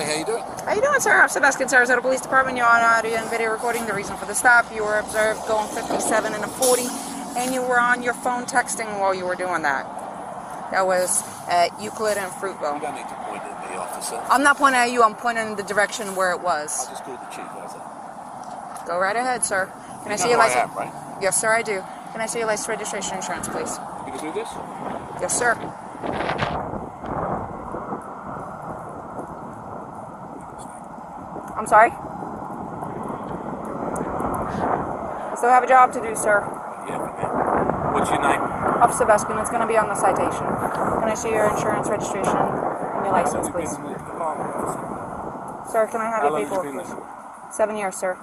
how you doing? How you doing, sir? Officer Beskin, Sarasota Police Department. You're on audio and video recording. The reason for the stop, you were observed going 57 and a 40, and you were on your phone texting while you were doing that. That was at Euclid and Fruitville. You don't need to point at me, officer. I'm not pointing at you, I'm pointing in the direction where it was. I just called the chief, how's that? Go right ahead, sir. Can I see know your who license? I am, right? Yes, sir, I do. Can I see your license, registration, insurance, please? You can do this? Yes, sir. I'm sorry? I still have a job to do, sir. Yeah, okay. What's your name? Officer Beskin, it's going to be on the citation. Can I see your insurance, registration, and your license, please? Sir, can I have your paperwork, please? 7 years, sir.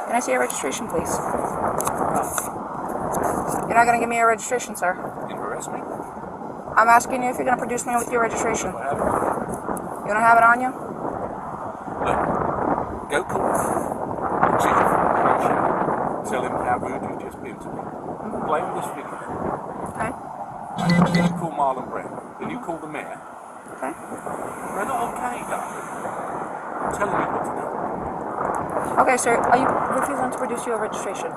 Can I see your registration, please? You're not going to give me your registration, sir. You harass me? I'm asking you if you're going to produce me with your registration. You don't have it on you? Look, go call the chief. Tell him how rude you just been to me. Play him this video. Okay. Then you call Marlon Brown. Then you call the mayor. Okay. They're not okay, though. I'm telling you what to do. Okay, sir. Are you refusing to produce your registration?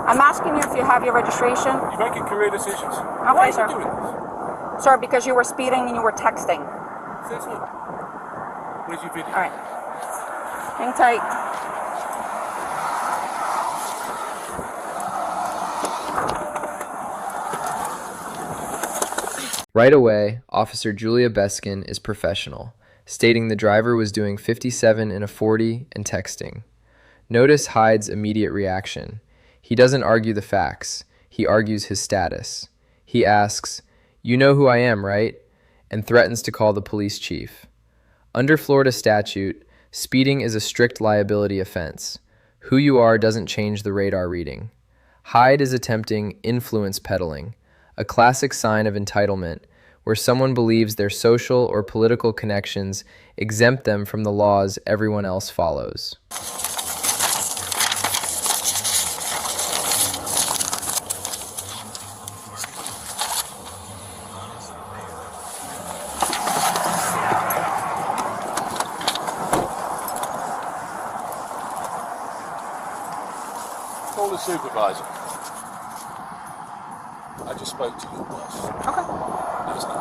I'm asking you if you have your registration. You're making career decisions. Okay, Why are sir. you doing this? Sir, because you were speeding and you were texting. Says who? Where's your video? All right. Hang tight. Right away, Officer Julia Beskin is professional, stating the driver was doing 57 in a 40 and texting. Notice Hyde's immediate reaction. He doesn't argue the facts. He argues his status. He asks, "You know who I am, right?" and threatens to call the police chief. Under Florida statute, speeding is a strict liability offense. Who you are doesn't change the radar reading. Hyde is attempting influence peddling, a classic sign of entitlement, where someone believes their social or political connections exempt them from the laws everyone else follows. Call the supervisor. I just spoke to your boss. Okay. That's not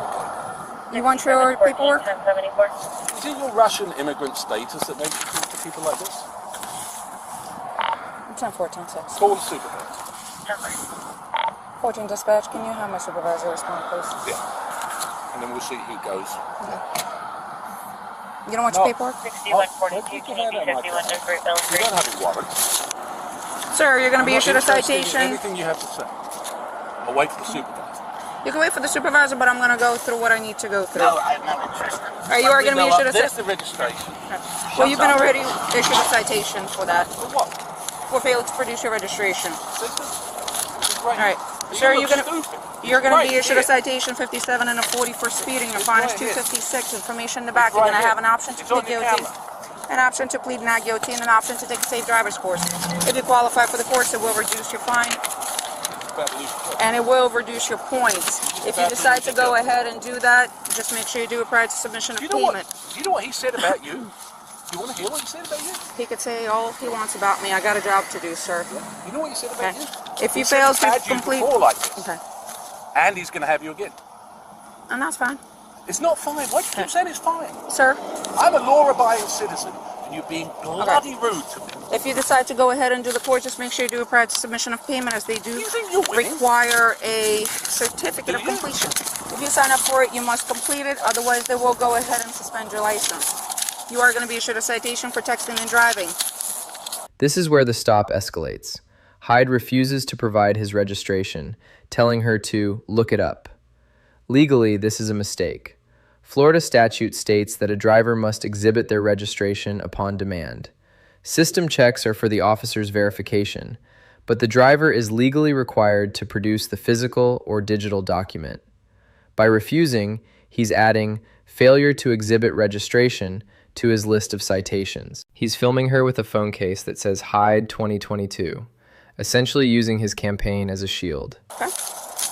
okay. You want your paperwork? Is it your Russian immigrant status that makes you talk to people like this? It's on 14-6. Call the supervisor. 14 dispatch, can you have my supervisor respond, please? Yeah. And then we'll see who goes. Okay. You don't want your paperwork? 6142, can you be 51 to Great Bell You Street? don't have a warrant. Sir, you're going to be I'm not issued a interested in citation. Anything you have to say. I'll wait for the supervisor. You can wait for the supervisor, but I'm going to go through what I need to go through. No, I'm not interested. You are going to be issued a There's citation. the registration. Well, you've been already issued a citation for that. For what? For failing to produce your registration. All All right. Sir, you're going to be issued a right citation 57 and a 40 for speeding. Your fine is right here. $256. Information in the back. It's You're going right to have here. an option to It's on plead the guilty, camera. an option to plead not guilty, and an option to take a safe driver's course. If you qualify for the course, it will reduce your fine and it will reduce your points. If you decide to go ahead and do that, just make sure you do it prior to submission of payment. You know what he said about you? You want to hear what he said about you? He could say all he wants about me. I got a job to do, sir. You know what he said about you? If you He said fail he's to had you complete... before like this. Okay. And he's going to have you again. And that's fine. It's not fine. Why do you keep saying it's fine? Sir, I'm a law-abiding citizen, and you're being bloody rude to me. if you decide to go ahead and do the course, just make sure you do it prior to submission of payment, as they do You think you're winning? require a certificate of Do you? completion. If you sign up for it, you must complete it. Otherwise, they will go ahead and suspend your license. You are going to be issued a citation for texting and driving. This is where the stop escalates. Hyde refuses to provide his registration, telling her to look it up. Legally, this is a mistake. Florida statute states that a driver must exhibit their registration upon demand. System checks are for the officer's verification, but the driver is legally required to produce the physical or digital document. By refusing, he's adding failure to exhibit registration to his list of citations. He's filming her with a phone case that says Hyde 2022, essentially using his campaign as a shield. Okay.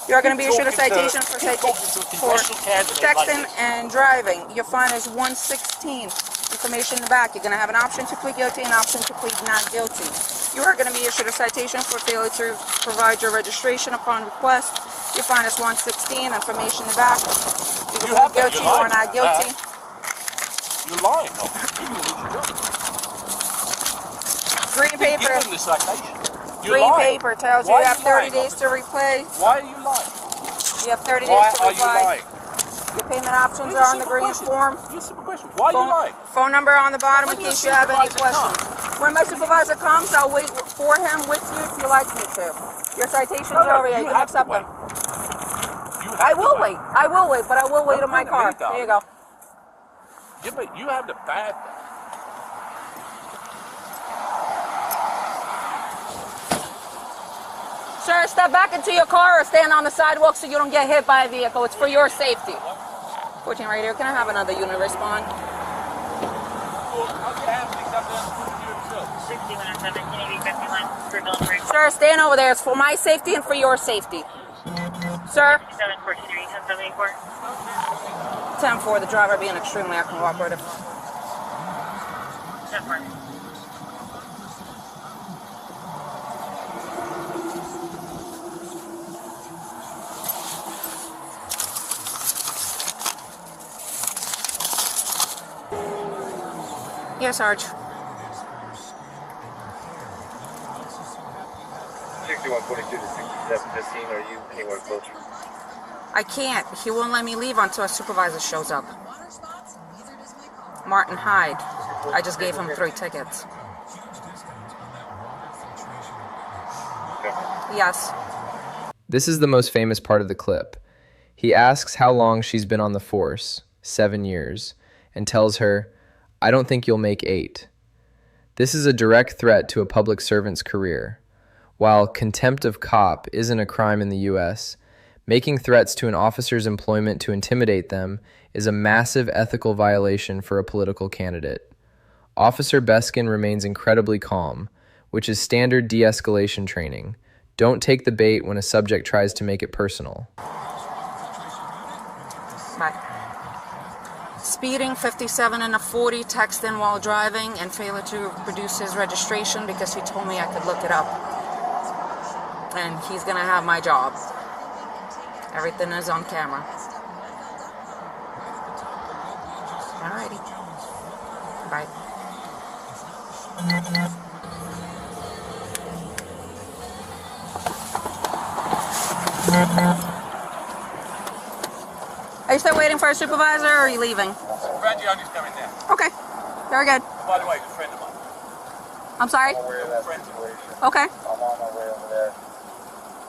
You're going to be issued a Talking to- citation for keep talking to a congressional candidate like texting this. and driving. Your fine is $116. Information in the back. You're going to have an option to plead guilty and an option to plead not guilty. You are going to be issued a citation for failure to provide your registration upon request. Your fine is $116. Information in the back. You can plead guilty or not guilty. You're lying. No. You can lose your job. Green paper. Give them the citation. You're Green lying. paper tells you Why you are have you 30 lying, days to repay. Why are you lying? You have 30 Why days to are you reply. lying? Your payment options are on the green form. Here's a simple question. Why are you lying? Phone number on the bottom in When your case you have any supervisor questions. When my supervisor comes, I'll wait for him with you if you like me to. Your citation's over here. You can accept them. I will wait. I will wait, but I will wait in my car. There you go. Yeah, but you have the bad. Sir, step back into your car or stand on the sidewalk so you don't get hit by a vehicle. It's for your safety. 14 right here. Can I have another unit respond? 6117, Sir, stand over there. It's for my safety and for your safety. Sir? 10-4, the driver being extremely uncooperative. 10-4. Yes, Sarge. 6142 to 6715, are you anywhere closer? I can't. He won't let me leave until a supervisor shows up. Martin Hyde. I just gave him 3 tickets. Yes. This is the most famous part of the clip. He asks how long she's been on the force, 7 years, and tells her, "I don't think you'll make 8." This is a direct threat to a public servant's career. While contempt of cop isn't a crime in the U.S., making threats to an officer's employment to intimidate them is a massive ethical violation for a political candidate. Officer Beskin remains incredibly calm, which is standard de-escalation training. Don't take the bait when a subject tries to make it personal. Bye. Speeding, 57 and a 40, texting while driving, and failure to produce his registration because he told me I could look it up. And he's gonna have my job. Everything is on camera. Alrighty. Bye. Are you still waiting for a supervisor or are you leaving? Rangioni's coming down. Okay. Very good. By the way, he's a friend of mine. I'm sorry? I'm aware of that Friends. situation. Okay. I'm on my way over there.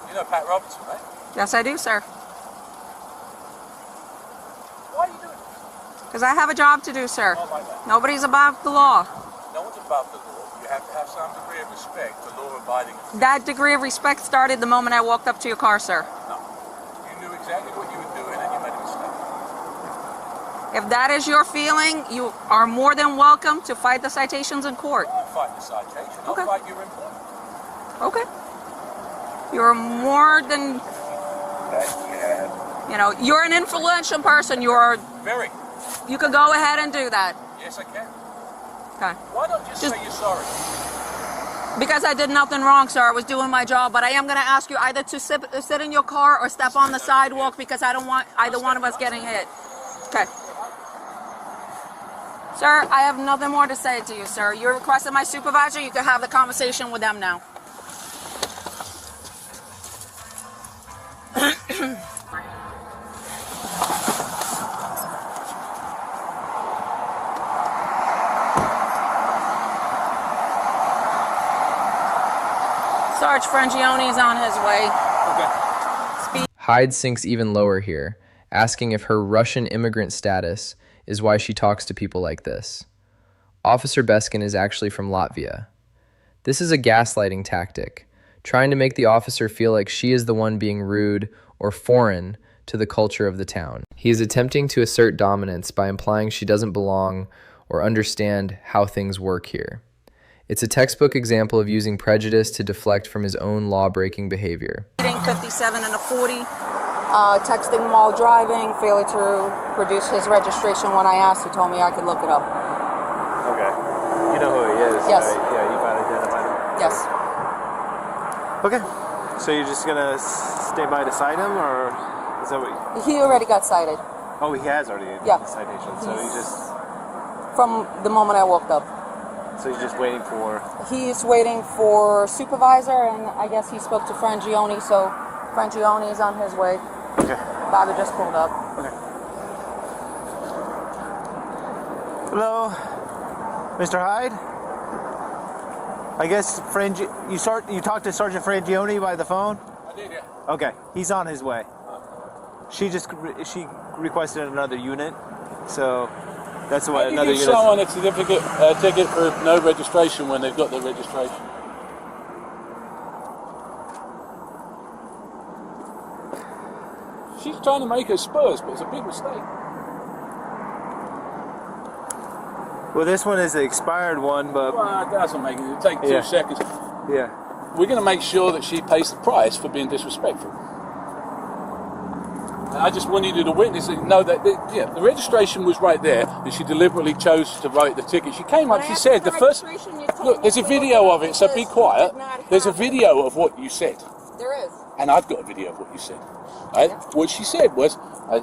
You know Pat Robertson, right? Yes, I do, sir. Why are you doing this? Because I have a job to do, sir. Not like that. Nobody's above the law. No one's above the law. You have to have some degree of respect for law-abiding. That degree of respect started the moment I walked up to your car, sir. No. You knew exactly what you were doing and you made a mistake. If that is your feeling, you are more than welcome to fight the citations in court. I'll fight the citation. I'll Okay. fight your employment. Okay. You're more than, you're an influential person. Very. You could go ahead and do that. Yes, I can. Okay. Why not just say you're sorry? Because I did nothing wrong, sir. I was doing my job, but I am going to ask you either to sit in your car or step on the sidewalk because I don't want either one of us getting hit. Okay. Sir, I have nothing more to say to you, sir. You requested my supervisor. You can have the conversation with them now. Sarge Frangione is on his way. Okay. Hyde sinks even lower here, asking if her Russian immigrant status is why she talks to people like this. Officer Beskin is actually from Latvia. This is a gaslighting tactic, trying to make the officer feel like she is the one being rude or foreign to the culture of the town. He is attempting to assert dominance by implying she doesn't belong or understand how things work here. It's a textbook example of using prejudice to deflect from his own law-breaking behavior. 57 and a 40. Texting while driving, failure to produce his registration when I asked. He told me I could look it up. Okay. You know who he is? Yes. Right? Yeah, you might identify him. Yes. Okay. So you're just gonna stay by to cite him, or is that what? He already got cited Oh, he has already Yeah. the citation. So you just from the moment I woke up. so you're just waiting for. He's waiting for supervisor, and I guess he spoke to Frangione, so Frangione is on his way. Okay. Bobby just pulled up. Okay. Hello, Mr. Hyde. I guess you talked to Sergeant Frangione by the phone. I did, yeah. Okay, he's on his way. She requested another unit, so that's what How do another you give unit. someone a certificate, ticket for no registration when they've got their registration? She's trying to make her Spurs, but it's a big mistake. Well, this one is the expired one, but Well, that doesn't make it. It'll take 2 Yeah. seconds. yeah. We're going to make sure that she pays the price for being disrespectful. And I just wanted you to witness and know that the registration was right there, and she deliberately chose to write the ticket. She came up, she said the first. Look, there's a video of it, so be quiet. There's a video of what you said, There is. and I've got a video of what you said. Right? What she said was, I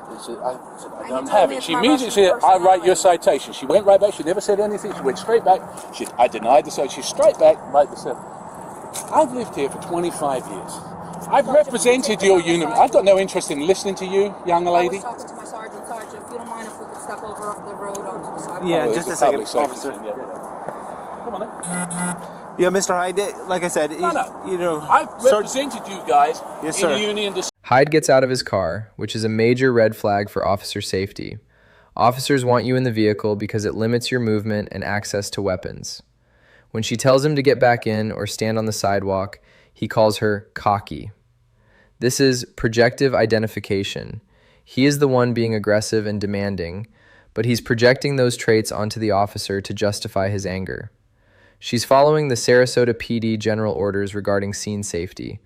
don't have it. She immediately said, I write your citation. She went right back. She never said anything. She went straight back. I denied the citation. She's straight back, right the seven. I've lived here for 25 years. I've represented your unit. I've got no interest in listening to you, young lady. I was talking to my sergeant. Sergeant, if you don't mind if we could step over the road onto the sidewalk. Yeah, Oh, just a it's second, public safety officer. thing, yeah. Come on then. Yeah, Mr. Hyde, like I said, No. you know, I've represented you guys Yes, in sir. the union. Hyde gets out of his car, which is a major red flag for officer safety. Officers want you in the vehicle because it limits your movement and access to weapons. When she tells him to get back in or stand on the sidewalk, he calls her cocky. This is projective identification. He is the one being aggressive and demanding, but he's projecting those traits onto the officer to justify his anger. She's following the Sarasota PD general orders regarding scene safety,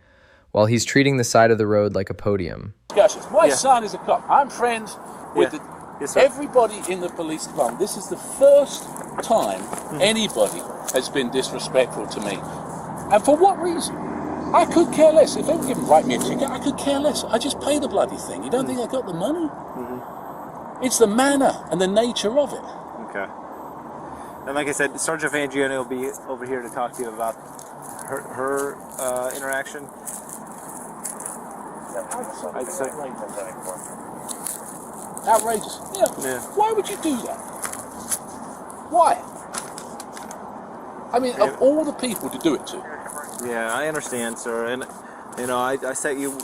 while he's treating the side of the road like a podium. Discussions. My Yeah. son is a cop. I'm friends with Yeah. Yes, sir. everybody in the police department. This is the first time anybody has been disrespectful to me. And for what reason? I could care less. If they were going to write me a ticket, I could care less. I just pay the bloody thing. You don't think I got the money? It's the manner and the nature of it. Okay. And like I said, Sergeant Frangione will be over here to talk to you about her interaction. I'd say. Outrageous. Yeah. Yeah. Why would you do that? Why? I mean, Yeah. of all the people to do it to. Yeah, I understand, sir. And you know, I set you.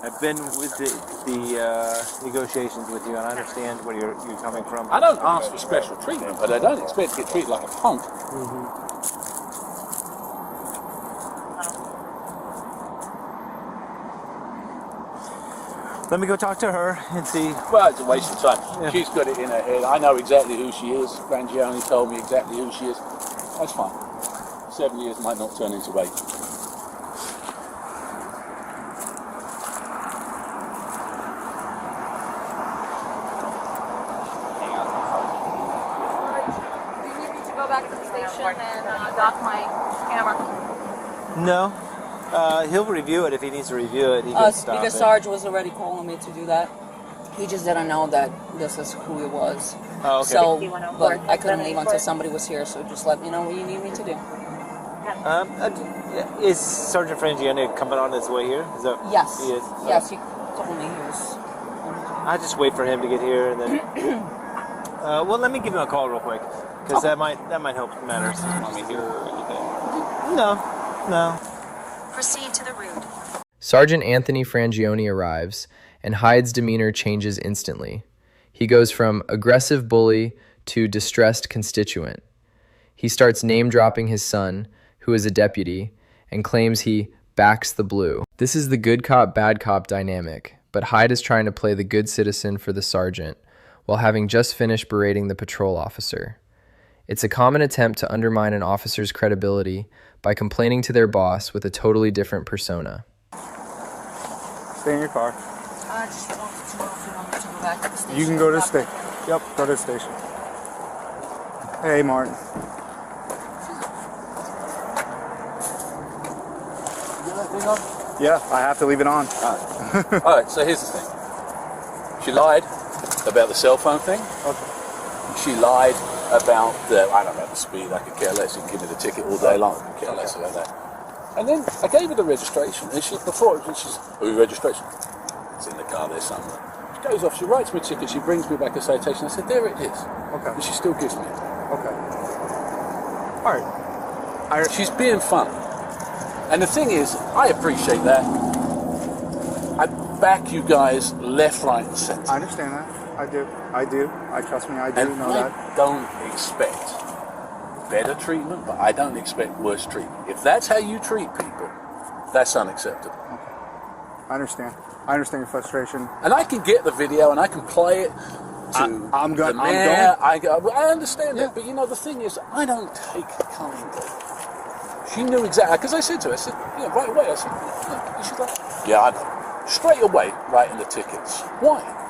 I've been with the negotiations with you, and I understand where you're coming from. I don't ask for special treatment, but I don't expect to get treated like a punk. Let me go talk to her and see. Well, it's a waste of time. Yeah. She's got it in her head. I know exactly who she is. Frangione told me exactly who she is. That's fine. 7 years might not turn into 8. Do you need me to go back to the station and dock my camera? No. He'll review it if he needs to review it. He can stop Because it. Sarge was already calling me to do that. He just didn't know that this is who he was. Oh, okay. So, but I couldn't leave until somebody was here, so just let me know what you need me to do. Is Sergeant Frangione coming on his way here? Is that? Yes. He is. Yes, he told me he was. I just wait for him to get here, and then. Well, let me give him a call real quick, because that might help matters. Want me here or anything? No. Proceed to the route. Sergeant Anthony Frangione arrives, and Hyde's demeanor changes instantly. He goes from aggressive bully to distressed constituent. He starts name-dropping his son, who is a deputy, and claims he backs the blue. This is the good cop, bad cop dynamic, but Hyde is trying to play the good citizen for the sergeant, while having just finished berating the patrol officer. It's a common attempt to undermine an officer's credibility by complaining to their boss with a totally different persona. Stay in your car. I just want to know if you want me to go back to the station. You can go to the Drop station. it Yep, go to the station. Hey, Martin. You got that thing on? Yeah, I have to leave it on. Alright, so here's the thing. She lied about the cell phone thing. Okay. She lied about I don't know about the speed. I could care less. You can give me the ticket all day long. I could care less about that. And then I gave her the registration, and she's registration. It's in the car there somewhere. She goes off. She writes me a ticket. She brings me back a citation. I said, there it is. Okay. And she still gives me it. Okay. All right. She's being funny. And the thing is, I appreciate that. I back you guys left, right, and centre. I understand that. I do. Trust me, I do know that. I don't expect better treatment, but I don't expect worse treatment. If that's how you treat people, that's unacceptable. Okay. I understand your frustration. And I can get the video and I can play it to I'm the going. mayor. I understand that, but you know, the thing is, I don't take kind of. She knew exactly, because I said to her, right away, I said, yeah. And she's like, yeah, I know. Straight away, writing the tickets. Why?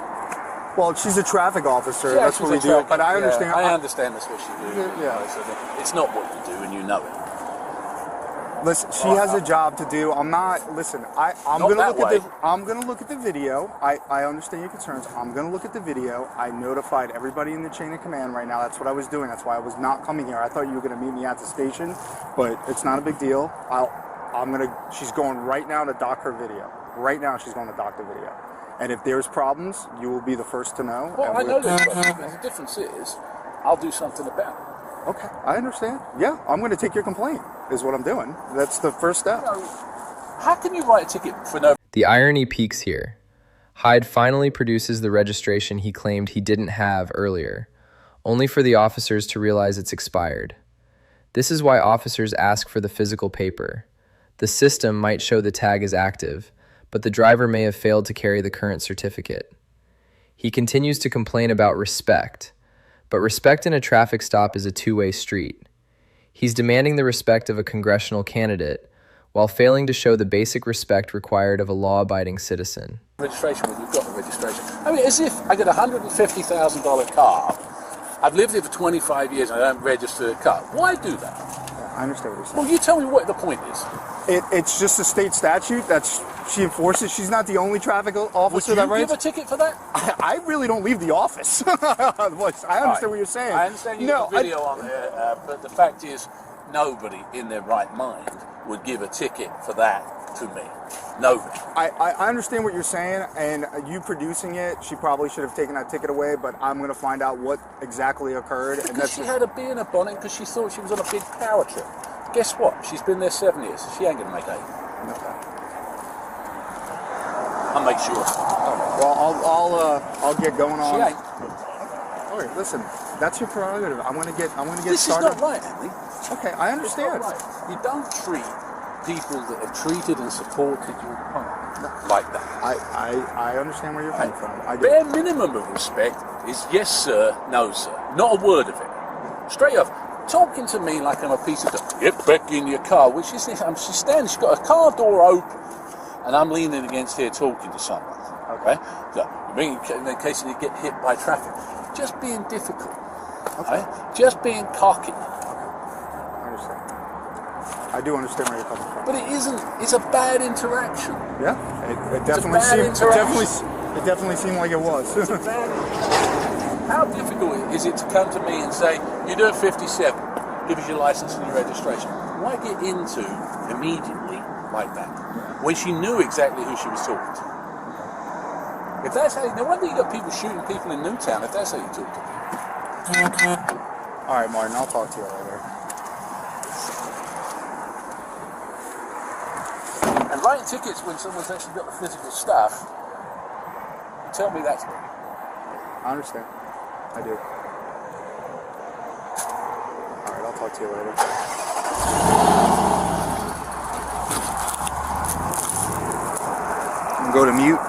Well, she's a traffic officer. Yeah, that's what we do. But I understand. I understand that's what she do. Yeah. It's not what you do, and you know it. Listen, she has a job to do. I'm not. Listen, I'm Not gonna that look way. at the. I'm gonna look at the video. I understand your concerns. I'm gonna look at the video. I notified everybody in the chain of command right now. That's what I was doing. That's why I was not coming here. I thought you were gonna meet me at the station, but it's not a big deal. She's going right now to dock her video. Right now, she's going to dock the video. And if there's problems, you will be the first to know. Well, I know there's problems. The difference is, I'll do something about it. Okay, I understand. Yeah, I'm going to take your complaint, is what I'm doing. That's the first step. How can you write a ticket for no... The irony peaks here. Hyde finally produces the registration he claimed he didn't have earlier, only for the officers to realize it's expired. This is why officers ask for the physical paper. The system might show the tag is active, but the driver may have failed to carry the current certificate. He continues to complain about respect, but respect in a traffic stop is a two-way street. He's demanding the respect of a congressional candidate while failing to show the basic respect required of a law-abiding citizen. Registration when you've got the registration. I mean, as if I get a $150,000 car, I've lived here for 25 years and I don't register a car. Why do that? I understand what you're saying. Well, you tell me what the point is. It's just a state statute she enforces. She's not the only traffic officer that Would you writes. give a ticket for that? I really don't leave the office. I understand what you're saying. I understand you have a video on there, but the fact is, nobody in their right mind would give a ticket for that to me. Nobody. I understand what you're saying, and you producing it, she probably should have taken that ticket away, but I'm going to find out what exactly occurred. Because she had a bee in her bonnet because she thought she was on a big power trip. Guess what? She's been there 7 years. She ain't going to make 8. Okay. I'll make sure. Well, I'll get going on. She ain't. All right, listen, that's your prerogative. I want to get This started. is not right, Andy. Okay, I understand. It's not right. You don't treat people that have treated and supported you like that. I understand where you're coming from. Bare minimum of respect is yes sir, no sir. Not a word of it. Straight off. Talking to me like I'm a piece of dirt. Get back in your car. Which is this? She's standing. She's got a car door open, and I'm leaning against here talking to someone. Okay. So, in case you get hit by traffic, just being difficult. Okay. Just being cocky. I understand. I do understand where you're coming from. But it isn't. It's a bad interaction. Yeah. It definitely seemed. It definitely seemed like it was. It's a bad interaction. How difficult is it to come to me and say, you're doing 57, give us your license and your registration? Why get into immediately like that when she knew exactly who she was talking to? If that's how, no wonder you got people shooting people in Newtown if that's how you talk to people. All right, Martin, I'll talk to you later. And writing tickets when someone's actually got the physical stuff, you tell me that's wrong. I understand. I do. All right, I'll talk to you later. I'm gonna go to mute.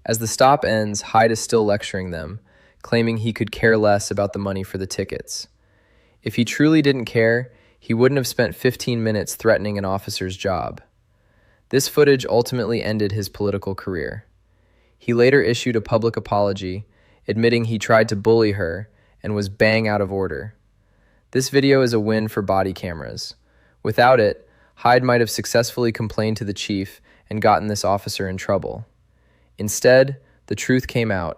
As the stop ends, Hyde is still lecturing them, claiming he could care less about the money for the tickets. If he truly didn't care, he wouldn't have spent 15 minutes threatening an officer's job. This footage ultimately ended his political career. He later issued a public apology, admitting he tried to bully her and was bang out of order. This video is a win for body cameras. Without it, Hyde might have successfully complained to the chief and gotten this officer in trouble. Instead, the truth came out,